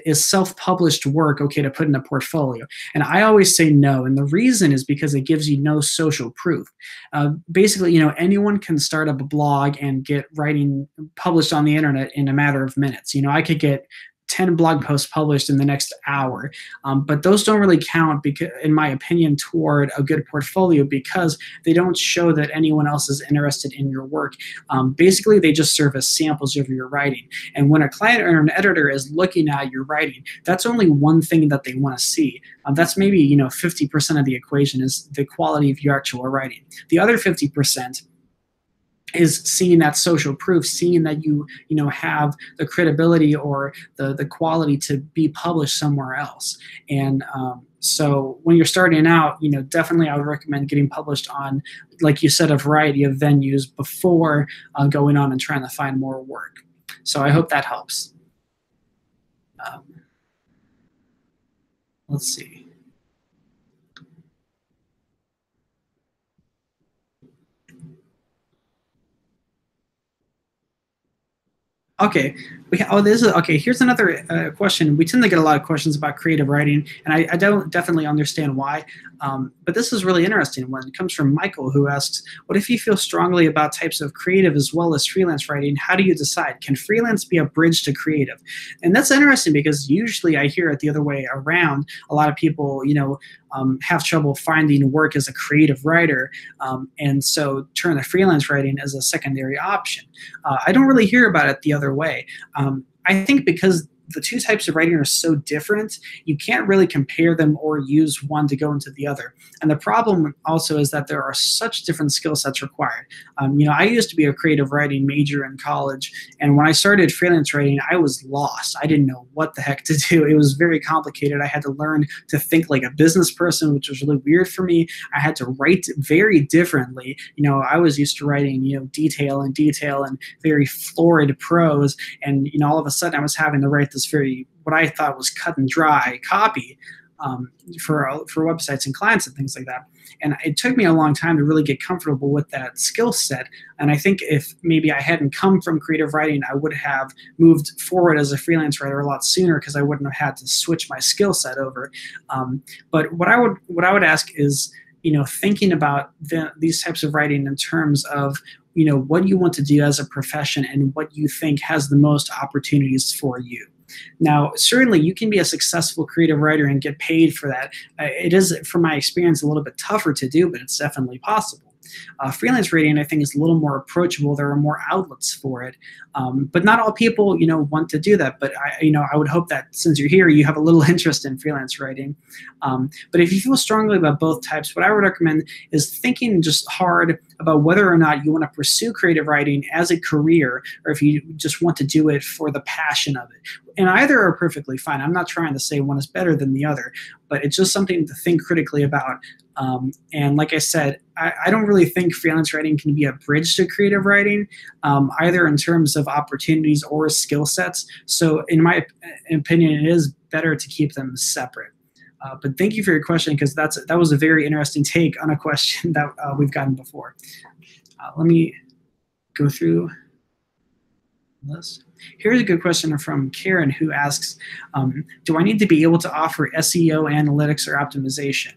is self-published work okay to put in a portfolio? And I always say no, and the reason is because it gives you no social proof. Basically, anyone can start up a blog and get writing published on the internet in a matter of minutes. I could get 10 blog posts published in the next hour. But those don't really count, because, in my opinion, toward a good portfolio, because they don't show that anyone else is interested in your work. Basically, they just serve as samples of your writing. And when a client or an editor is looking at your writing, that's only one thing that they want to see. That's maybe 50% of the equation is the quality of your actual writing. The other 50% is seeing that social proof, seeing that you have the credibility or the quality to be published somewhere else. And so when you're starting out, definitely I would recommend getting published on, like you said, a variety of venues before going on and trying to find more work. So I hope that helps. Let's see. Okay. Here's another question. We tend to get a lot of questions about creative writing, and I don't definitely understand why. But this is really interesting. When it comes from Michael, who asks, what if you feel strongly about types of creative as well as freelance writing? How do you decide? Can freelance be a bridge to creative? And that's interesting, because usually I hear it the other way around. A lot of people, have trouble finding work as a creative writer, and so turn to freelance writing as a secondary option. I don't really hear about it the other way. I think because the two types of writing are so different, you can't really compare them or use one to go into the other. And the problem also is that there are such different skill sets required. I used to be a creative writing major in college, and when I started freelance writing, I was lost. I didn't know what the heck to do. It was very complicated. I had to learn to think like a business person, which was really weird for me. I had to write very differently. I was used to writing, detail and very florid prose, and all of a sudden I was having to write this very, what I thought was cut and dry copy for websites and clients and things like that. And it took me a long time to really get comfortable with that skill set. And I think if maybe I hadn't come from creative writing, I would have moved forward as a freelance writer a lot sooner, because I wouldn't have had to switch my skill set over. But what I would ask is, thinking about these types of writing in terms of what you want to do as a profession and what you think has the most opportunities for you. Now, certainly you can be a successful creative writer and get paid for that. It is, from my experience, a little bit tougher to do, but it's definitely possible. Freelance writing, I think, is a little more approachable. There are more outlets for it, but not all people, want to do that. But I would hope that since you're here, you have a little interest in freelance writing. But if you feel strongly about both types, what I would recommend is thinking just hard about whether or not you want to pursue creative writing as a career, or if you just want to do it for the passion of it. And either are perfectly fine. I'm not trying to say one is better than the other, but it's just something to think critically about. And like I said, I don't really think freelance writing can be a bridge to creative writing, either in terms of opportunities or skill sets. So in my opinion, it is better to keep them separate. But thank you for your question, because that was a very interesting take on a question that we've gotten before. Let me go through this. Here's a good question from Karen, who asks, do I need to be able to offer SEO, analytics, or optimization?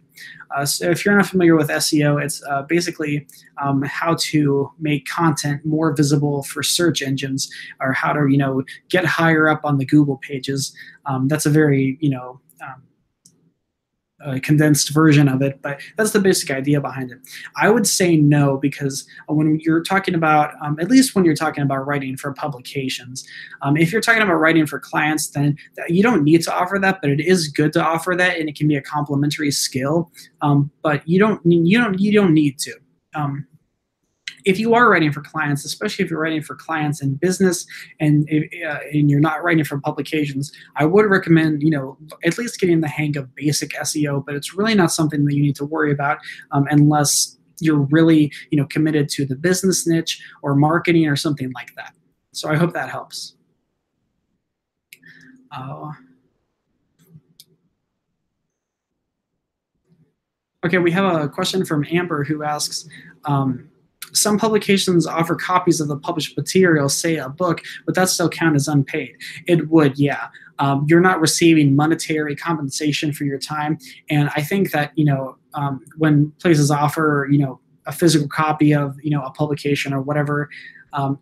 So if you're not familiar with SEO, it's basically how to make content more visible for search engines, or how to get higher up on the Google pages. That's a very a condensed version of it, but that's the basic idea behind it. I would say no, because when you're talking about, at least when you're talking about writing for publications, if you're talking about writing for clients, then you don't need to offer that, but it is good to offer that, and it can be a complementary skill. But you don't need to. If you are writing for clients, especially if you're writing for clients in business and you're not writing for publications, I would recommend, at least getting the hang of basic SEO, but it's really not something that you need to worry about unless you're really, committed to the business niche or marketing or something like that. So I hope that helps. Okay, we have a question from Amber who asks, some publications offer copies of the published material, say a book, but that still count as unpaid. It would, yeah. You're not receiving monetary compensation for your time, and I think that when places offer a physical copy of a publication or whatever,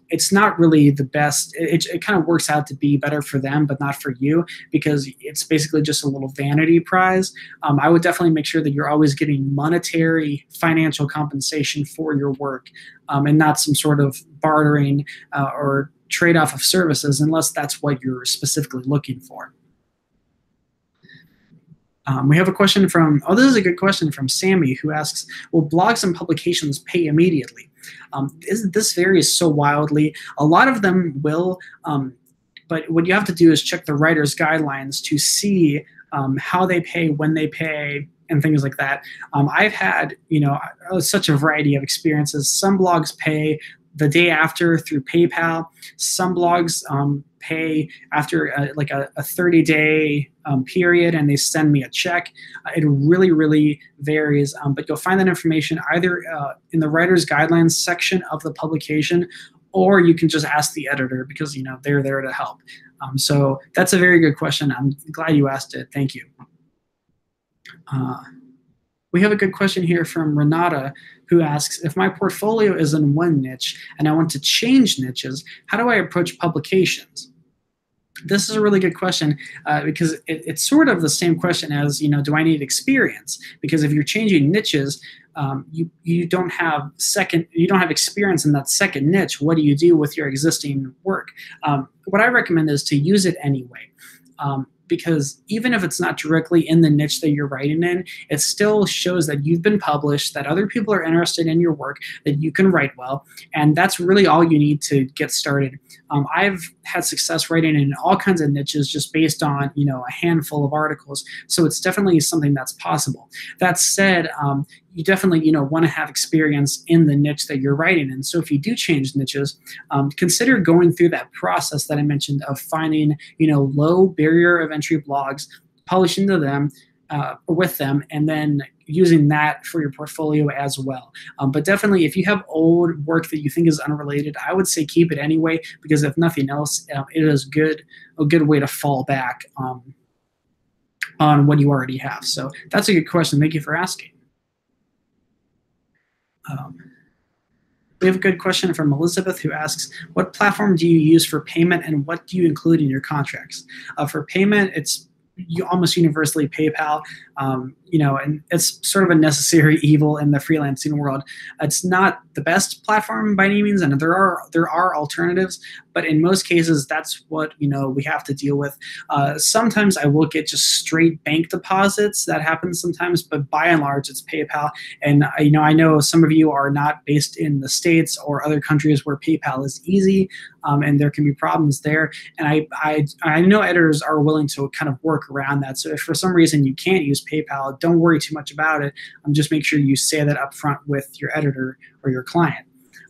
it's not really the best. It kind of works out to be better for them, but not for you, because it's basically just a little vanity prize. I would definitely make sure that you're always getting monetary financial compensation for your work, and not some sort of bartering or trade-off of services, unless that's what you're specifically looking for. We have a question from, this is a good question from Sammy, who asks, will blogs and publications pay immediately? This varies so wildly. A lot of them will, but what you have to do is check the writer's guidelines to see how they pay, when they pay, and things like that. I've had, such a variety of experiences. Some blogs pay the day after through PayPal. Some blogs pay after like a 30-day period, and they send me a check. It really, really varies, but you'll find that information either in the writer's guidelines section of the publication, or you can just ask the editor, because they're there to help. So that's a very good question. I'm glad you asked it. Thank you. We have a good question here from Renata, who asks, if my portfolio is in one niche and I want to change niches, how do I approach publications? This is a really good question because it's sort of the same question as, do I need experience? Because if you're changing niches, you don't have experience in that second niche. What do you do with your existing work? What I recommend is to use it anyway. Because even if it's not directly in the niche that you're writing in, it still shows that you've been published, that other people are interested in your work, that you can write well, and that's really all you need to get started. I've had success writing in all kinds of niches just based on a handful of articles, so it's definitely something that's possible. That said, you definitely want to have experience in the niche that you're writing in. So if you do change niches, consider going through that process that I mentioned of finding low barrier of entry blogs, publishing to them with them, and then using that for your portfolio as well. But definitely, if you have old work that you think is unrelated, I would say keep it anyway, because if nothing else, it is a good way to fall back on what you already have. So that's a good question. Thank you for asking. We have a good question from Elizabeth, who asks, what platform do you use for payment, and what do you include in your contracts? For payment, it's almost universally PayPal, and it's sort of a necessary evil in the freelancing world. It's not the best platform by any means, and there are alternatives, but in most cases, that's what we have to deal with. Sometimes I will get just straight bank deposits. That happens sometimes, but by and large, it's PayPal. And I know some of you are not based in the States or other countries where PayPal is easy, and there can be problems there. And I know editors are willing to kind of work around that. So if for some reason you can't use PayPal, don't worry too much about it. Just make sure you say that up front with your editor or your client.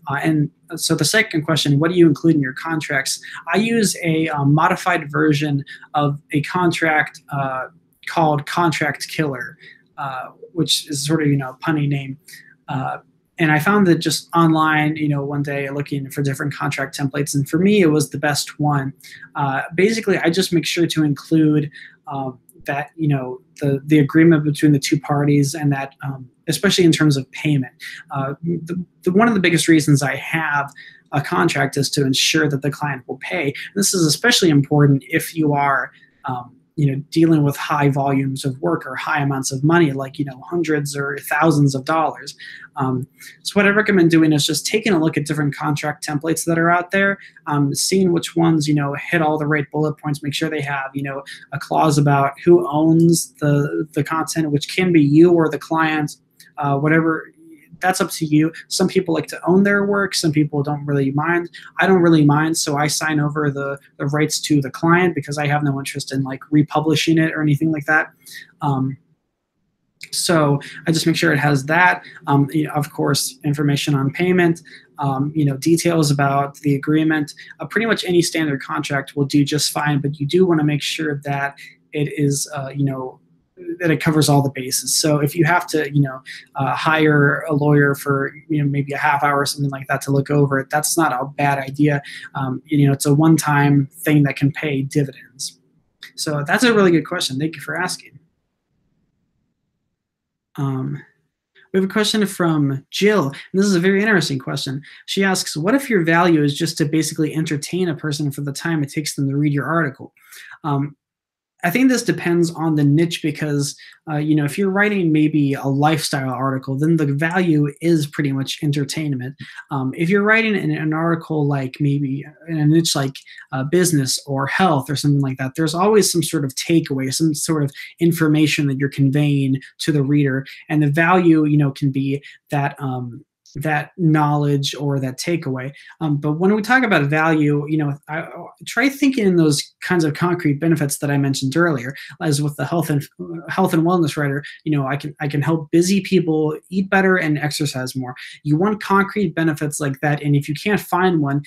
And so the second question, what do you include in your contracts? I use a modified version of a contract called Contract Killer, which is sort of, punny name. And I found that just online, one day looking for different contract templates, and for me, it was the best one. Basically, I just make sure to include that, the agreement between the two parties, and that, especially in terms of payment. One of the biggest reasons I have a contract is to ensure that the client will pay. This is especially important if you are dealing with high volumes of work or high amounts of money, like, hundreds or thousands of dollars. So what I recommend doing is just taking a look at different contract templates that are out there, seeing which ones, hit all the right bullet points, make sure they have, a clause about who owns the content, which can be you or the client, whatever. That's up to you. Some people like to own their work. Some people don't really mind. I don't really mind, so I sign over the rights to the client because I have no interest in like republishing it or anything like that. So I just make sure it has that. Of course, information on payment, details about the agreement. Pretty much any standard contract will do just fine, but you do want to make sure that it is, that it covers all the bases. So if you have to, hire a lawyer for, maybe a half hour or something like that to look over it, that's not a bad idea. It's a one-time thing that can pay dividends. So that's a really good question. Thank you for asking. We have a question from Jill, and this is a very interesting question. She asks, what if your value is just to basically entertain a person for the time it takes them to read your article? I think this depends on the niche because, if you're writing maybe a lifestyle article, then the value is pretty much entertainment. If you're writing an article like maybe in a niche like business or health or something like that, there's always some sort of takeaway, some sort of information that you're conveying to the reader. And the value, can be that that knowledge or that takeaway. But when we talk about value, I try thinking in those kinds of concrete benefits that I mentioned earlier, as with the health and wellness writer. I can help busy people eat better and exercise more. You want concrete benefits like that, and if you can't find one,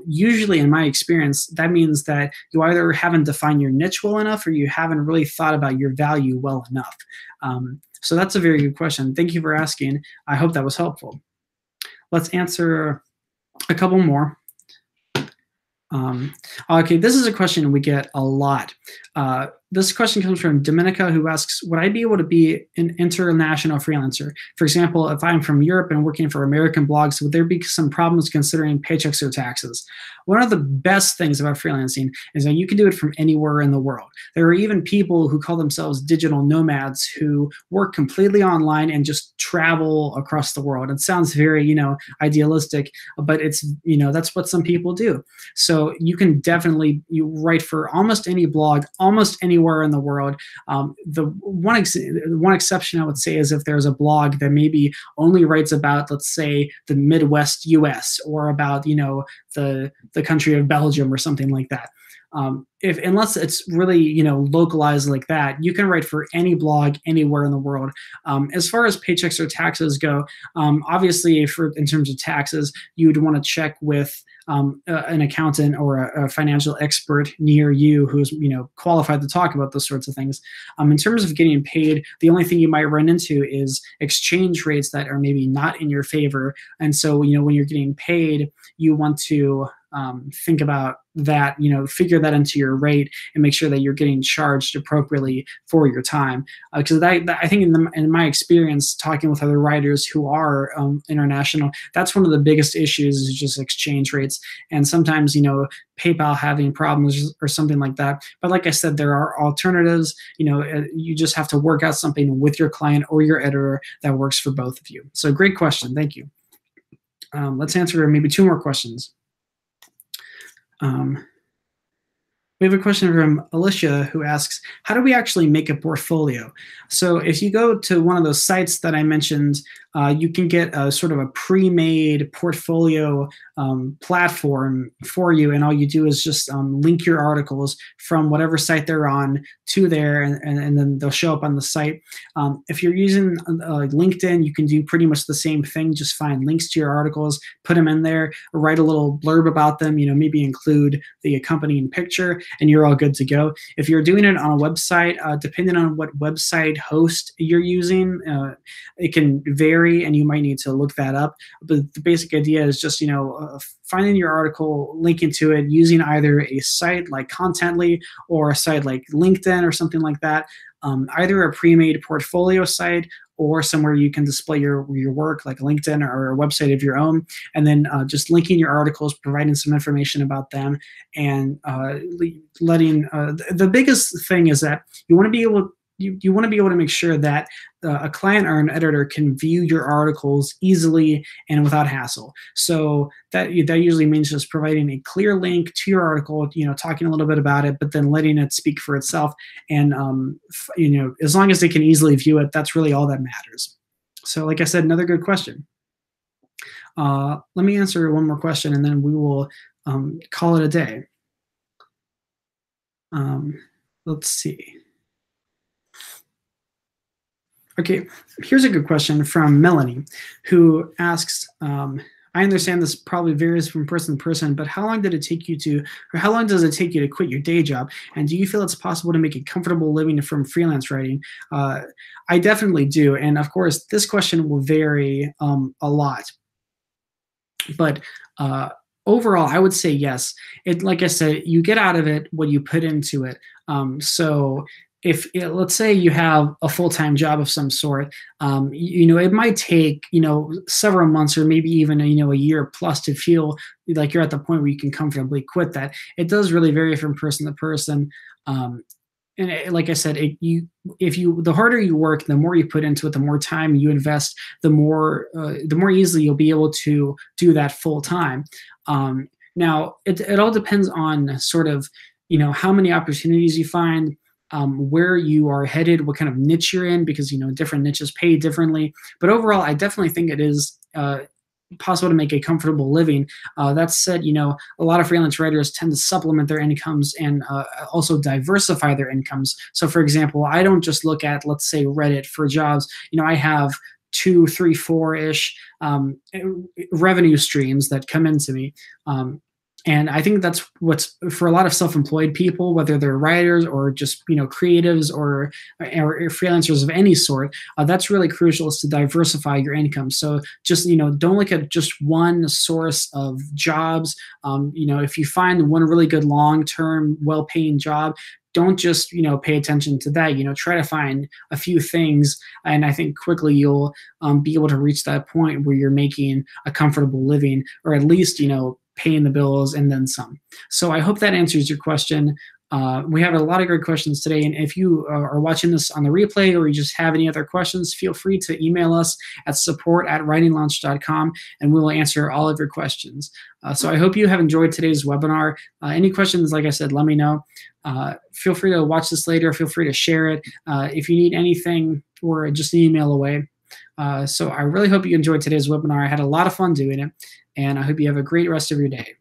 usually in my experience, that means that you either haven't defined your niche well enough, or you haven't really thought about your value well enough. So that's a very good question. Thank you for asking. I hope that was helpful. Let's answer a couple more. Okay, this is a question we get a lot. This question comes from Dominica, who asks, would I be able to be an international freelancer? For example, if I'm from Europe and working for American blogs, would there be some problems considering paychecks or taxes? One of the best things about freelancing is that you can do it from anywhere in the world. There are even people who call themselves digital nomads who work completely online and just travel across the world. It sounds very, idealistic, but it's, that's what some people do. So you can definitely write for almost any blog, almost anywhere in the world. The one exception I would say is if there's a blog that maybe only writes about, let's say, the Midwest US, or about, the country of Belgium or something like that. Unless it's really, localized like that, you can write for any blog anywhere in the world. As far as paychecks or taxes go, obviously in terms of taxes, you would want to check with an accountant or a financial expert near you who's qualified to talk about those sorts of things. In terms of getting paid, the only thing you might run into is exchange rates that are maybe not in your favor. And so when you're getting paid, you want to think about that, figure that into your rate and make sure that you're getting charged appropriately for your time. Because I think in my experience talking with other writers who are international, that's one of the biggest issues is just exchange rates. And sometimes, PayPal having problems or something like that. But like I said, there are alternatives. You just have to work out something with your client or your editor that works for both of you. So great question. Thank you. Let's answer maybe two more questions. We have a question from Alicia who asks, how do we actually make a portfolio? So if you go to one of those sites that I mentioned, you can get a sort of a pre-made portfolio platform for you, and all you do is just link your articles from whatever site they're on to there, and then they'll show up on the site. If you're using LinkedIn, you can do pretty much the same thing. Just find links to your articles, put them in there, or write a little blurb about them, maybe include the accompanying picture, and you're all good to go. If you're doing it on a website, depending on what website host you're using, it can vary, and you might need to look that up. But the basic idea is just, finding your article, linking to it, using either a site like Contently or a site like LinkedIn or something like that, either a pre-made portfolio site or somewhere you can display your work, like LinkedIn or a website of your own, and then just linking your articles, providing some information about them, and letting. The biggest thing is that you want to be able. You want to be able to make sure that a client or an editor can view your articles easily and without hassle. So that usually means just providing a clear link to your article, talking a little bit about it, but then letting it speak for itself. And as long as they can easily view it, that's really all that matters. So, like I said, another good question. Let me answer one more question, and then we will call it a day. Let's see. Okay, here's a good question from Melanie, who asks, I understand this probably varies from person to person, but how long does it take you to quit your day job? And do you feel it's possible to make a comfortable living from freelance writing? I definitely do. And of course, this question will vary a lot. But overall, I would say yes. Like I said, you get out of it what you put into it. So let's say you have a full-time job of some sort, it might take, several months or maybe even, a year plus to feel like you're at the point where you can comfortably quit that. It does really vary from person to person. Like I said, the harder you work, the more you put into it, the more time you invest, the more easily you'll be able to do that full time. Now, it all depends on sort of, how many opportunities you find, where you are headed, what kind of niche you're in, because different niches pay differently. But overall, I definitely think it is possible to make a comfortable living. That said, a lot of freelance writers tend to supplement their incomes and also diversify their incomes. So, for example, I don't just look at, let's say, Reddit for jobs. I have 2, 3, 4-ish revenue streams that come into me. And I think that's what's for a lot of self-employed people, whether they're writers or just creatives or freelancers of any sort. That's really crucial, is to diversify your income. So just don't look at just one source of jobs. If you find one really good long-term, well-paying job, don't just pay attention to that. Try to find a few things, and I think quickly you'll be able to reach that point where you're making a comfortable living, or at least paying the bills and then some. So I hope that answers your question. We have a lot of great questions today, and if you are watching this on the replay or you just have any other questions, feel free to email us at support@writinglaunch.com, and we will answer all of your questions. So I hope you have enjoyed today's webinar. Any questions, like I said, let me know. Feel free to watch this later. Feel free to share it. If you need anything, or just an email away. So I really hope you enjoyed today's webinar. I had a lot of fun doing it, and I hope you have a great rest of your day.